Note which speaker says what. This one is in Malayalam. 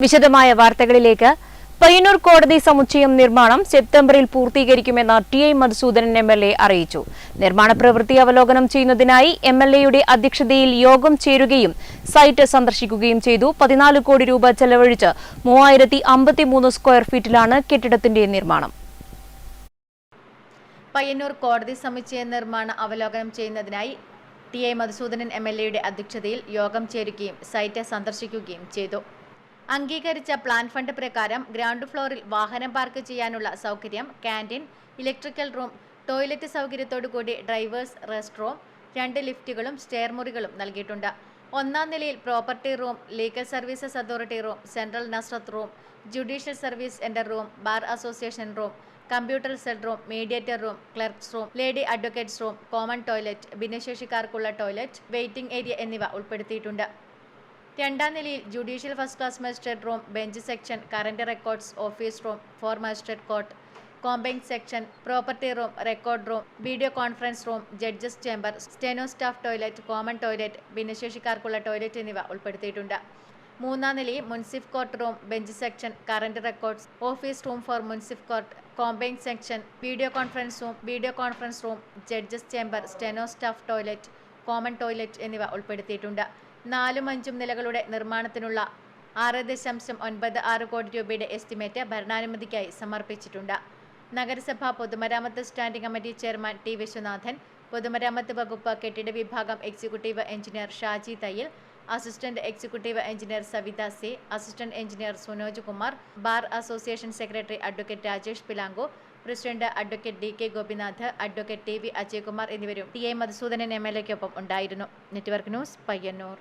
Speaker 1: വിശദമായ വാർത്തകളിലേക്ക്. പയ്യന്നൂർ കോടതി സമുച്ചയം നിർമ്മാണം സെപ്റ്റംബറിൽ പൂർത്തീകരിക്കുമെന്ന് ടി.ഐ. മധുസൂദനൻ എം.എൽ.എ. അറിയിച്ചു. നിർമ്മാണ പ്രവൃത്തി അവലോകനം ചെയ്യുന്നതിനായി എം.എൽ.എയുടെ അധ്യക്ഷതയിൽ യോഗം ചേരുകയും സൈറ്റ് സന്ദർശിക്കുകയും ചെയ്തു. 14 കോടി രൂപ ചെലവഴിച്ച് 3053 സ്ക്വയർ ഫീറ്റിലാണ് കെട്ടിടത്തിന്റെ നിർമ്മാണം.
Speaker 2: പയ്യന്നൂർ കോടതി സമുച്ചയ നിർമ്മാണ അവലോകനം ചെയ്യുന്നതിനായി ടി.ഐ. മധുസൂദനൻ എം.എൽ.എയുടെ അധ്യക്ഷതയിൽ യോഗം ചേരുകയും സൈറ്റ് സന്ദർശിക്കുകയും ചെയ്തു. അംഗീകരിച്ച പ്ലാൻ ഫണ്ട് പ്രകാരം ഗ്രൗണ്ട് ഫ്ലോറിൽ വാഹനം പാർക്ക് ചെയ്യാനുള്ള സൗകര്യം, ക്യാൻറ്റീൻ, ഇലക്ട്രിക്കൽ റൂം, ടോയ്ലറ്റ് സൗകര്യത്തോടുകൂടി ഡ്രൈവേഴ്സ് റെസ്റ്റ് റൂം, 2 ലിഫ്റ്റുകളും സ്റ്റെയർ മുറികളും നൽകിയിട്ടുണ്ട്. 1-ാം നിലയിൽ property room, legal services authority room, central നസ്രത്ത് room, judicial service centre room, bar association room, computer cell room, mediator room, clerks room, lady advocates room, common toilet, ഭിന്നശേഷിക്കാർക്കുള്ള ടോയ്ലറ്റ്, വെയിറ്റിംഗ് ഏരിയ എന്നിവ ഉൾപ്പെടുത്തിയിട്ടുണ്ട്. 2-ാം നിലയിൽ judicial first class magistrate room, bench section, current records office room, 4 magistrate court, combined section, property room, record room, video conference room, judges chamber, steno staff toilet, common toilet, ഭിന്നശേഷിക്കാർക്കുള്ള ടോയ്ലറ്റ് എന്നിവ ഉൾപ്പെടുത്തിയിട്ടുണ്ട്. 3-ാം നിലയിൽ മുൻസിഫ് court room, bench section, current records, office room for മുൻസിഫ് court, combined section, video conference room, judges chamber, steno staff toilet, common toilet എന്നിവ ഉൾപ്പെടുത്തിയിട്ടുണ്ട്. 4-5 നിലകളുടെ നിർമ്മാണത്തിനുള്ള 6.96 കോടി രൂപയുടെ എസ്റ്റിമേറ്റ് ഭരണാനുമതിക്കായി സമർപ്പിച്ചിട്ടുണ്ട്. നഗരസഭ പൊതുമരാമത്ത് standing committee chairman T. Viswanathan, പൊതുമരാമത്ത് വകുപ്പ് കെട്ടിട വിഭാഗം executive engineer Shaji Thayyil, assistant executive engineer Savitha C, assistant engineer Sunoj Kumar, bar association secretary advocate Rajesh Pilanko, president advocate D K. Gopinath, advocate T V. Ajaykumar എന്നിവരും ടി.ഐ. മധുസൂദനൻ എം.എൽ.എക്കൊപ്പം ഉണ്ടായിരുന്നു. Network news, Payyanur.